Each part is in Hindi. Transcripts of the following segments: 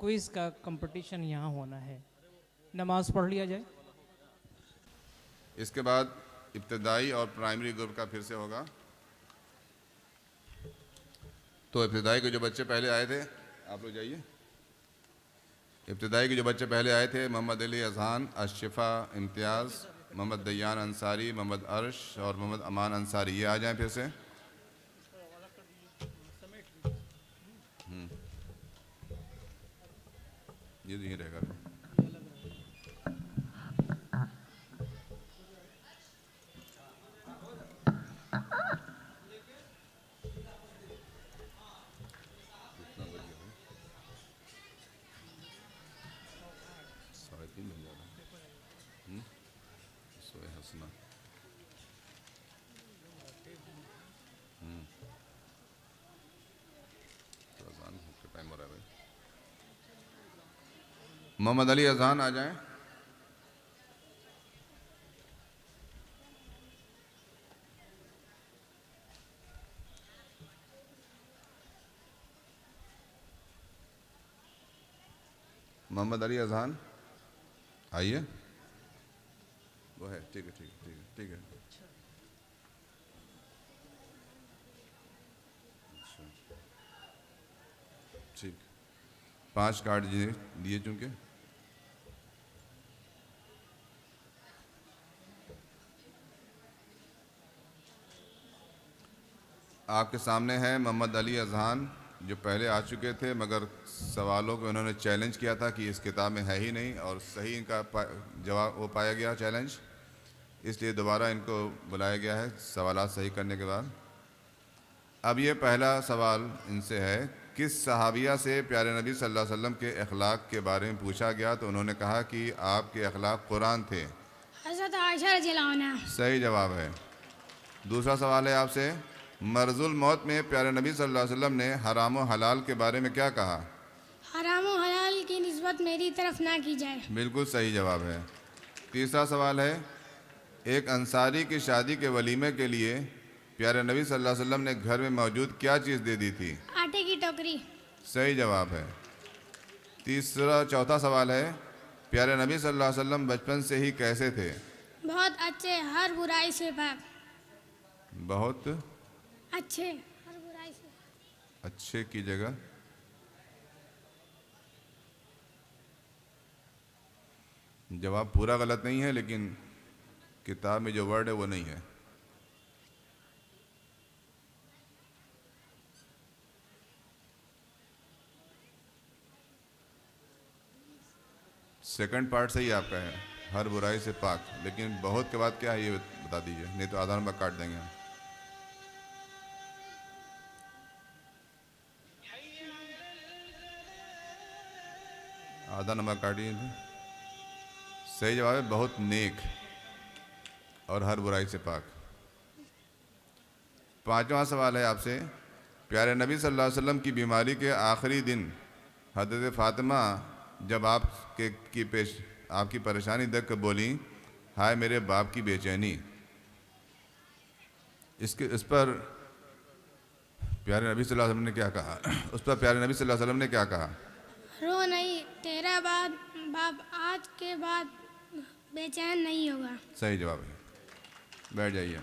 क्विज का कंपटीशन यहाँ होना है। नमाज पढ़ लिया जाए। इसके बाद इब्तदाई और प्राइमरी ग्रुप का फिर से होगा। तो इब्तदाई के जो बच्चे पहले आए थे, आप लोग जाइए। इब्तदाई के जो बच्चे पहले आए थे, मोहम्मद अली अजहान, अशफा इम्तियाज़, मोहम्मद दयान अंसारी, मोहम्मद अर्श और मोहम्मद अमान अंसारी, ये आ जाएं फिर से। ये तो यहीं रहेगा। हंसना तो अजान का टाइम हो रहा है भाई। मोहम्मद अली अजहान आ जाएं। मोहम्मद अली अजहान आइए। वो है, ठीक है ठीक है ठीक है ठीक है। अच्छा ठीक, 5 कार्ड दिए चूँकि। आपके सामने है मोहम्मद अली अजहान, जो पहले आ चुके थे मगर सवालों को उन्होंने चैलेंज किया था कि इस किताब में है ही नहीं, और सही इनका जवाब वो पाया गया चैलेंज, इसलिए दोबारा इनको बुलाया गया है सवालात सही करने के बाद। अब ये पहला सवाल इनसे है, किस सहाबिया से प्यारे नबी सल्लल्लाहु अलैहि वसल्लम के अखलाक के बारे में पूछा गया तो उन्होंने कहा कि आपके अखलाक कुरान थे? हज़रत आयशा रज़ियल्लाहु अन्हा। सही जवाब है। दूसरा सवाल है आपसे, मरजुल मौत में प्यारे नबी सल्लल्लाहु अलैहि वसल्लम ने हराम व हलाल के बारे में क्या कहा? हराम व हलाल की निस्बत मेरी तरफ ना की जाए। बिल्कुल सही जवाब है। तीसरा सवाल है, एक अंसारी की शादी के वलीमे के लिए प्यारे नबी सल्लल्लाहु अलैहि वसल्लम ने घर में मौजूद क्या चीज़ दे दी थी? आटे की टोकरी। सही जवाब है। चौथा सवाल है, प्यारे नबी सल्लल्लाहु अलैहि वसल्लम बचपन से ही कैसे थे? बहुत अच्छे, हर बुराई से पाक। बहुत अच्छे, हर बुराई से। अच्छे की जगह जवाब पूरा गलत नहीं है, लेकिन किताब में जो वर्ड है वो नहीं है। सेकंड पार्ट सही आपका है, हर बुराई से पाक, लेकिन बहुत के बाद क्या है ये बता दीजिए, नहीं तो आधा नंबर काट देंगे हम। आधा नंबर काटिए। सही जवाब है बहुत नेक और हर बुराई से पाक। पांचवा सवाल है आपसे, प्यारे नबी सल्लल्लाहु अलैहि वसल्लम की बीमारी के आखिरी दिन हज़रत फ़ातिमा जब आपकी परेशानी देख कर बोली, हाय मेरे बाप की बेचैनी, इस पर प्यारे नबी सल्लल्लाहु अलैहि वसल्लम ने क्या कहा? उस पर प्यारे नबी सल्लल्लाहु अलैहि वसल्लम ने क्या कहा? रो नहीं, तेरा बाप आज के बाद बेचैन नहीं होगा। सही जवाब है। बैठ जाइए।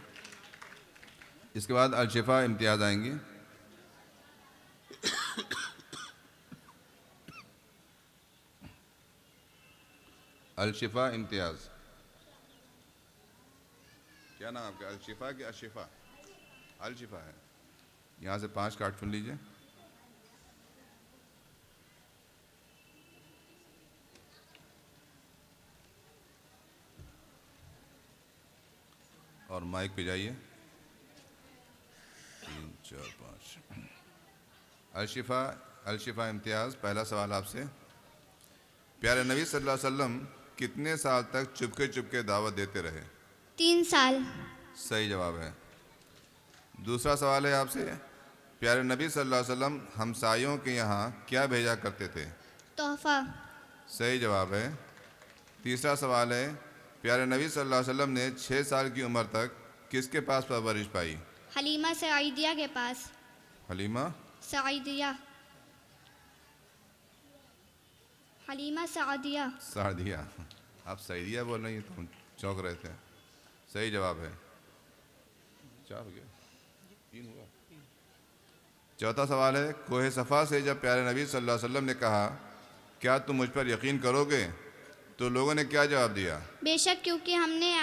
इसके बाद अलशिफा इम्तियाज़ आएंगी। अलशिफा इम्तियाज़, क्या नाम आपका? अलशिफा कि अशिफा? अलशिफा है। यहाँ से 5 कार्ड चुन लीजिए। और माइक पे जाइए। 3 4 5। अलशिफा इम्तियाज़, पहला सवाल आपसे, प्यारे नबी सल्लल्लाहु अलैहि वसल्लम कितने साल तक चुपके चुपके दावत देते रहे? 3 साल। सही जवाब है। दूसरा सवाल है आपसे, प्यारे नबी सल्लल्लाहु अलैहि वसल्लम हमसायों के यहाँ क्या भेजा करते थे? तोहफा। सही जवाब है। तीसरा सवाल है, प्यारे नबी सल्लल्लाहु अलैहि वसल्लम ने 6 साल की उम्र तक किसके पास परवरिश पाई? हलीमा सईदिया के पास। हलीमा सईदिया। हलीमा सादिया। सादिया। आप सईदिया बोल रही हैं तो हम चौंक रहे थे। सही जवाब है। 4 हो गया, 3 हुआ। चौथा सवाल है, कोहे सफ़ा से जब प्यारे नबी सल्लल्लाहु अलैहि वसल्लम ने कहा क्या तुम मुझ पर यकीन करोगे, तो लोगों ने क्या जवाब दिया? बेशक, क्योंकि हमने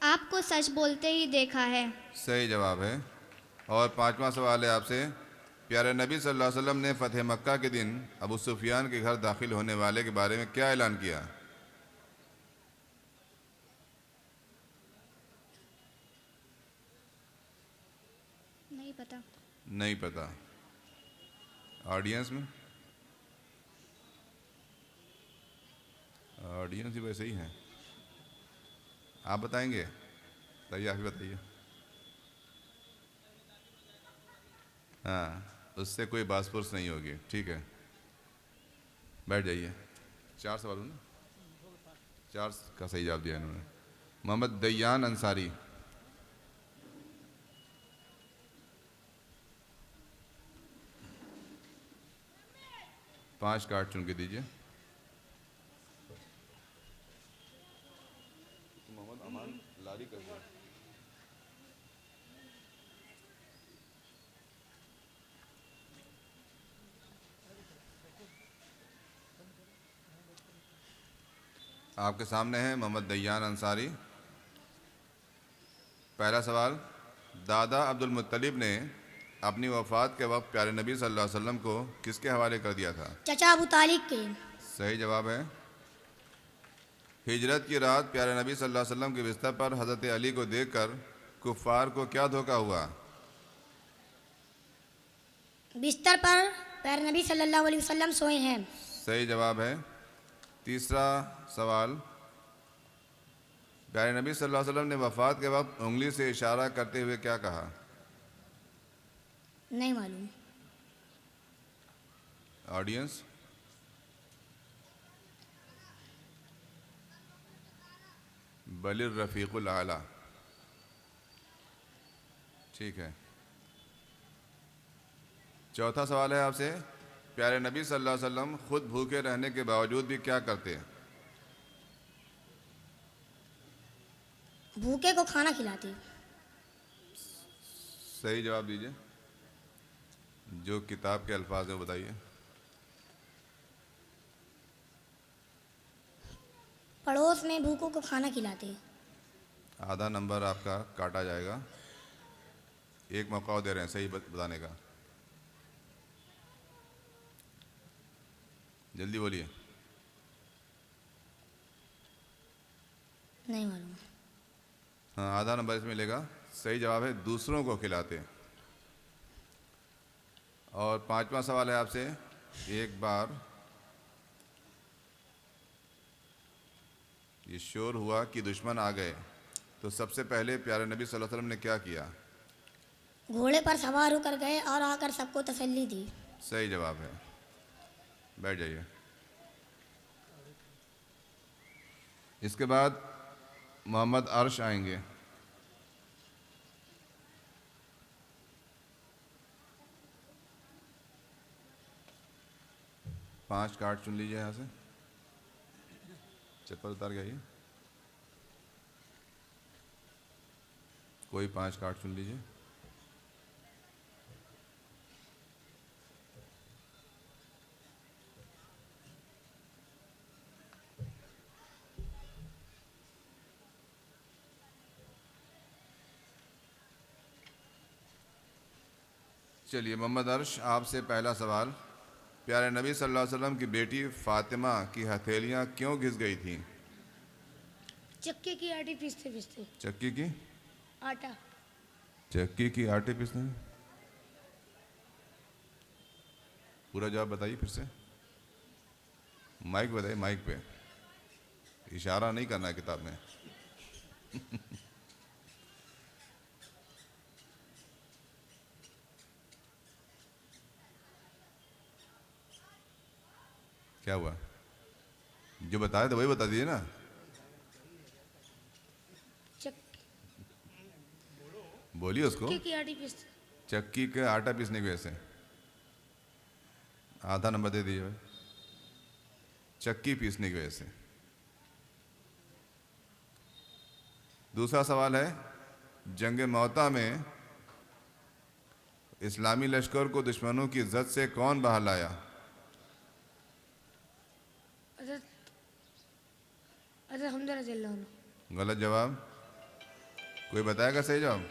आपको सच बोलते ही देखा है। सही जवाब है। और पांचवा सवाल है आपसे, प्यारे नबी सल्लल्लाहु अलैहि वसल्लम ने फ़तह मक्का के दिन अबू सुफियान के घर दाखिल होने वाले के बारे में क्या ऐलान किया? नहीं पता। नहीं पता। ऑडियंस में, ऑडियंस ही वैसे ही हैं। आप बताएंगे? बताइए, आप ही बताइए। हाँ, उससे कोई बासपुरस नहीं होगी। ठीक है, बैठ जाइए। 4 सवाल ना, 4 का सही जवाब दिया इन्होंने। मोहम्मद दयान अंसारी। पांच कार्ड चुन के दीजिए। मोहम्मद अमान लारी कर दो। आपके सामने है मोहम्मद दयान अंसारी। पहला सवाल, दादा अब्दुल मुत्तलिब ने अपनी वफ़ात के वक्त प्यारे नबी सल्लल्लाहु अलैहि वसल्लम को किसके हवाले कर दिया था? चचा अबू तालिब के। सही जवाब है। हिजरत की रात प्यारे नबी सल्लल्लाहु अलैहि वसल्लम के बिस्तर पर हज़रत अली को देखकर कुफ़ार को क्या धोखा हुआ? बिस्तर पर प्यारे नबी सल्लल्लाहु अलैहि वसल्लम सोए हैं। सही जवाब है। तीसरा सवाल, प्यारे नबी सल्लल्लाहु अलैहि वसल्लम ने वफ़ात के वक्त उंगली से इशारा करते हुए क्या कहा? नहीं मालूम। ऑडियंस, बलिर रफ़ीकुल आला। ठीक है। चौथा सवाल है आपसे, प्यारे नबी सल्लल्लाहु अलैहि वसल्लम खुद भूखे रहने के बावजूद भी क्या करते हैं? भूखे को खाना खिलाते। सही जवाब दीजिए, जो किताब के अल्फाज हैं बताइए। पड़ोस में भूखों को खाना खिलाते। आधा नंबर आपका काटा जाएगा। एक मौका और दे रहे हैं सही बताने का। जल्दी बोलिए। नहीं मालूम। हाँ, आधा नंबर इसमें मिलेगा। सही जवाब है, दूसरों को खिलाते। और पांचवा सवाल है आपसे, एक बार ये शोर हुआ कि दुश्मन आ गए, तो सबसे पहले प्यारे नबी सल्लल्लाहु अलैहि वसल्लम ने क्या किया? घोड़े पर सवार होकर गए और आकर सबको तसल्ली दी। सही जवाब है। बैठ जाइए। इसके बाद मोहम्मद अर्श आएंगे। पांच कार्ड चुन लीजिए यहाँ से। चप्पल उतार के आइए। कोई 5 कार्ड चुन लीजिए। चलिए मोहम्मद अर्श, आपसे पहला सवाल, प्यारे नबी सल्लल्लाहु अलैहि वसल्लम की बेटी फातिमा की हथेलियाँ क्यों घिस गई थीं? चक्के की आटे पीसते पीसते। चक्की की आटा। चक्की की आटे पीसने। पूरा जवाब बताइए फिर से। माइक बताइए, माइक पे इशारा नहीं करना है किताब में। क्या हुआ? जो बताया था वही बता दीजिए ना। बोलिए उसको। चक्के की आटे पीसते। चक्की के आटा पीसने की वजह से। आधा नंबर दे दीजिए भाई। चक्की पीसने की वजह से। दूसरा सवाल है, जंग मौता में इस्लामी लश्कर को दुश्मनों की जद से कौन बाहर लाया? हज़रत हमजा रज़ियल्लाहु अन्हु। गलत जवाब। कोई बताएगा सही जवाब?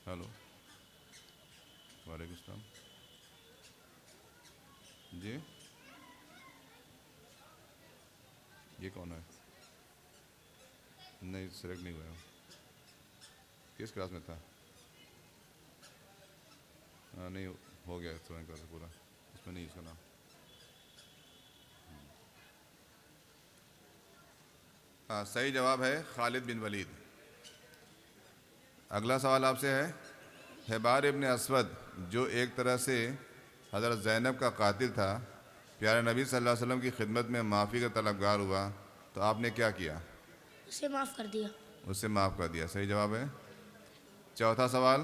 हेलो, वालेकुम सलाम जी। ये कौन है? नहीं, सिलेक्ट नहीं हुआ। किस क्लास में था? हाँ, नहीं हो गया स्टूडेंट क्लास पूरा, इसमें नहीं इसका नाम। हाँ, सही जवाब है खालिद बिन वलीद। अगला सवाल आपसे है, हिबार इब्न अस्वद जो एक तरह से हज़रत ज़ैनब का कातिल था, प्यारे नबी सल्लल्लाहु अलैहि वसल्लम की खिदमत में माफ़ी का तलबगार हुआ, तो आपने क्या किया? उसे माफ़ कर दिया। उससे माफ़ कर दिया, सही जवाब है। चौथा सवाल,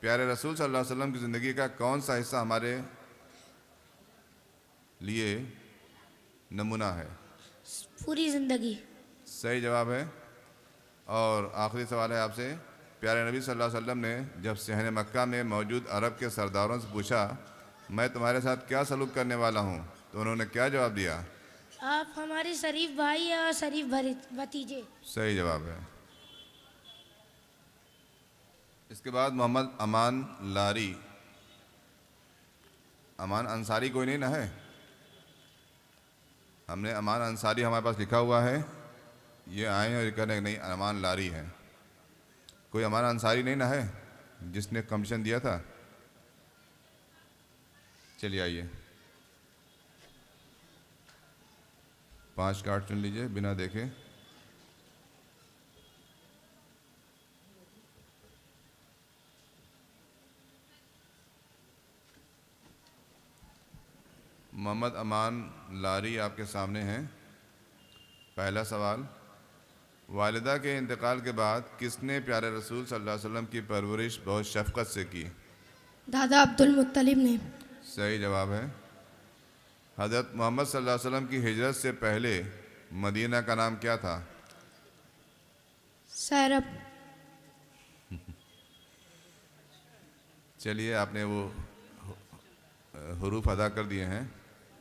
प्यारे रसूल सल्लल्लाहु अलैहि वसल्लम की ज़िंदगी का कौन सा हिस्सा हमारे लिए नमूना है? पूरी ज़िंदगी। सही जवाब है। और आखिरी सवाल है आपसे, प्यारे नबी सल्लल्लाहु अलैहि वसल्लम ने जब सहन मक्का में मौजूद अरब के सरदारों से पूछा, मैं तुम्हारे साथ क्या सलूक करने वाला हूँ, तो उन्होंने क्या जवाब दिया? आप हमारे शरीफ भाई और शरीफ भतीजे। सही जवाब है। इसके बाद मोहम्मद अमान लारी, अमान अंसारी कोई नहीं ना है? हमने अमान अंसारी हमारे पास लिखा हुआ है, ये आए हैं और ये कह रहे हैं नहीं अमान लारी है। कोई अमान अंसारी नहीं ना है जिसने कमीशन दिया था? चलिए आइए, 5 कार्ड चुन लीजिए बिना देखे। मोहम्मद अमान लारी आपके सामने हैं। पहला सवाल, वालिदा के इंतकाल के बाद किसने प्यारे रसूल सल्लल्लाहु अलैहि वसल्लम की परवरिश बहुत शफ़क़त से की? दादा अब्दुल मुत्तलिब ने। सही जवाब है। हज़रत मोहम्मद सल्लल्लाहु अलैहि वसल्लम की हिजरत से पहले मदीना का नाम क्या था? सैरब। चलिए, आपने वो हरूफ अदा कर दिए हैं,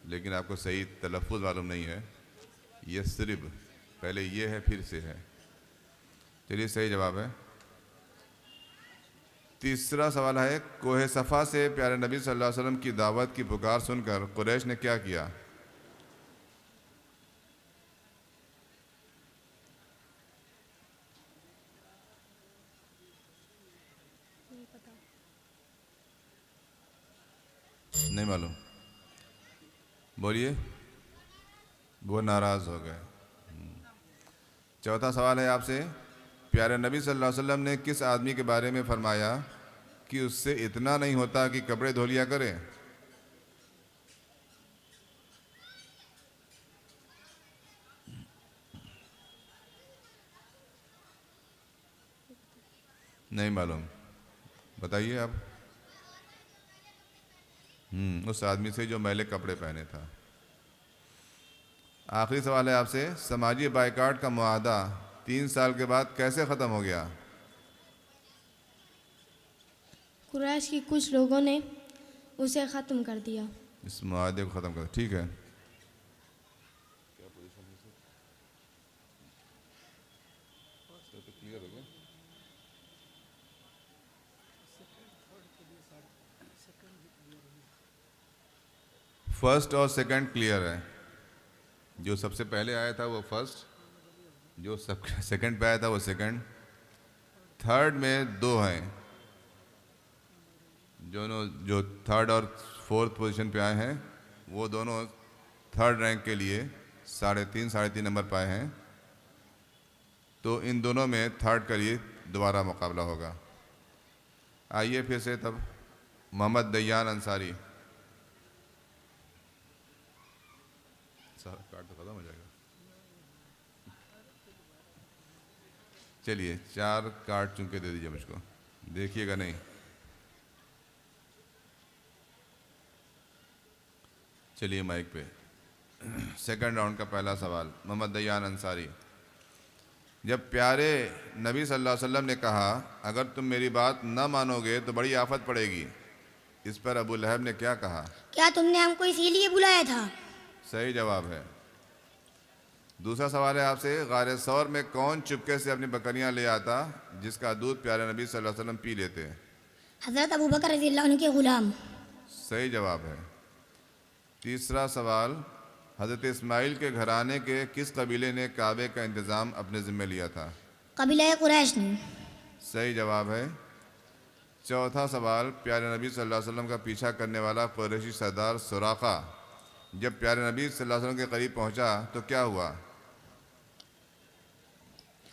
लेकिन आपको सही तलफ़ुज़ मालूम नहीं है। ये सिर्फ पहले ये है फिर से है। चलिए, सही जवाब है। तीसरा सवाल है, कोहे सफ़ा से प्यारे नबी सल्लल्लाहु अलैहि वसल्लम की दावत की पुकार सुनकर कुरैश ने क्या किया? नहीं मालूम? बोलिए। वो नाराज़ हो गए। चौथा सवाल है आपसे, प्यारे नबी सल्लल्लाहु अलैहि वसल्लम ने किस आदमी के बारे में फरमाया कि उससे इतना नहीं होता कि कपड़े धो लिया करे? नहीं मालूम? बताइए आप। उस आदमी से जो मैले कपड़े पहने था। आखिरी सवाल है आपसे, समाजी बाइकाट का मुआहदा 3 साल के बाद कैसे ख़त्म हो गया? कुरैश की कुछ लोगों ने उसे ख़त्म कर दिया। इस मुआहदे को ख़त्म कर, ठीक है। फर्स्ट और सेकंड क्लियर है। जो सबसे पहले आया था वो फर्स्ट, जो सब सेकंड पे आया था वो सेकंड। थर्ड में 2 हैं, जो थर्ड और फोर्थ पोजीशन पे आए हैं वो दोनों थर्ड रैंक के लिए 3.5 नंबर पाए हैं। तो इन दोनों में थर्ड के लिए दोबारा मुकाबला होगा। आइए फिर से तब, मोहम्मद दयान अंसारी। सारा कार्ड तो ख़त्म हो जाएगा। चलिए, 4 कार्ड चुन के दे दीजिए मुझको, देखिएगा नहीं। चलिए माइक पे। सेकंड राउंड का पहला सवाल मोहम्मद दयान अंसारी। जब प्यारे नबी सल्लल्लाहु अलैहि वसल्लम ने कहा अगर तुम मेरी बात न मानोगे तो बड़ी आफत पड़ेगी, इस पर अबू लहब ने क्या कहा? क्या तुमने हमको इसीलिए बुलाया था? सही जवाब है। दूसरा सवाल है आपसे, गारे सौर में कौन चुपके से अपनी बकरियां ले आता जिसका दूध प्यारे नबी सल्लल्लाहु अलैहि वसल्लम पी लेते? हज़रत अबू बकर रज़ियल्लाहु अन्हु के ग़ुलाम। सही जवाब है। तीसरा सवाल, हज़रत इस्माइल के घराने के किस कबीले ने काबे का इंतज़ाम अपने ज़िम्मे लिया था? कबीला कुरैश ने। सही जवाब है। चौथा सवाल, प्यारे नबी सल्लल्लाहु अलैहि वसल्लम का पीछा करने वाला कुरैशी सरदार सुराका जब प्यारे नबी सल्लल्लाहु अलैहि वसल्लम के करीब पहुंचा तो क्या हुआ?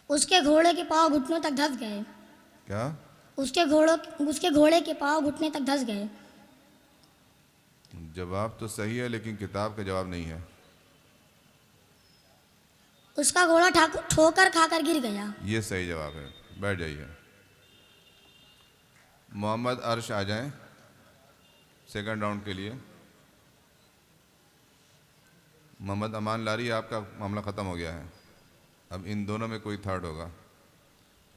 उसके घोड़े के पाँव घुटनों तक धंस गए। क्या? उसके घोड़े के पाँव घुटने तक धंस गए। जवाब तो सही है लेकिन किताब का जवाब नहीं है। उसका घोड़ा ठोकर खाकर गिर गया। ये सही जवाब है। बैठ जाइए। मोहम्मद अर्श आ जाएं सेकंड राउंड के लिए। मोहम्मद अमान लारी, आपका मामला ख़त्म हो गया है। अब इन दोनों में कोई थर्ड होगा।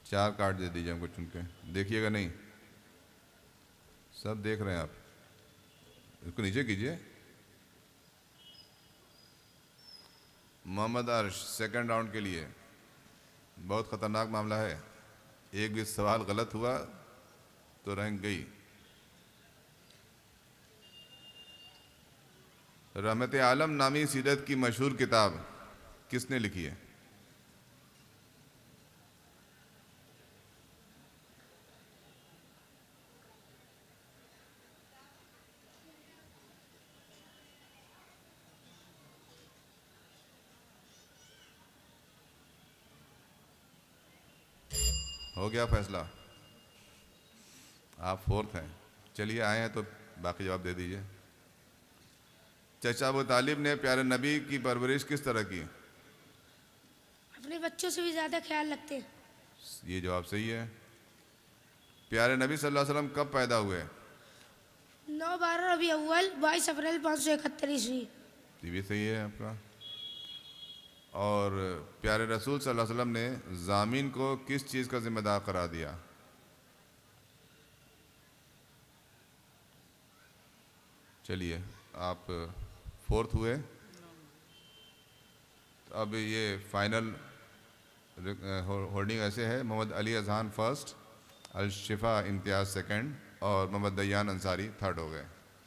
4 कार्ड दे दीजिए हमको चुन के। देखिएगा नहीं, सब देख रहे हैं आप। इसको नीचे कीजिए। मोहम्मद अर्श सेकंड राउंड के लिए। बहुत ख़तरनाक मामला है, एक भी सवाल गलत हुआ तो रैंक गई। रहमत आलम नामी सीरत की मशहूर किताब किसने लिखी है? हो गया फैसला, आप फोर्थ हैं। चलिए आए हैं तो बाकी जवाब दे दीजिए। चचा अबू तालिब ने प्यारे नबी की परवरिश किस तरह की? अपने बच्चों से भी ज़्यादा ख्याल रखते हैं। ये जवाब सही है। प्यारे नबी सल्लल्लाहु अलैहि वसल्लम कब पैदा हुए? 9/12 रबी अव्वल 22 अप्रैल 571 ईस्वी। ये भी सही है आपका। और प्यारे रसूल सल्लल्लाहु अलैहि वसल्लम ने ज़ामीन को किस चीज़ का जिम्मेदार करार दिया? चलिए आप फोर्थ हुए। तो अब ये फाइनल होल्डिंग ऐसे है, मोहम्मद अली अजहान फर्स्ट, अल शिफा इम्तियाज़ सेकंड और मोहम्मद दयान अंसारी थर्ड हो गए।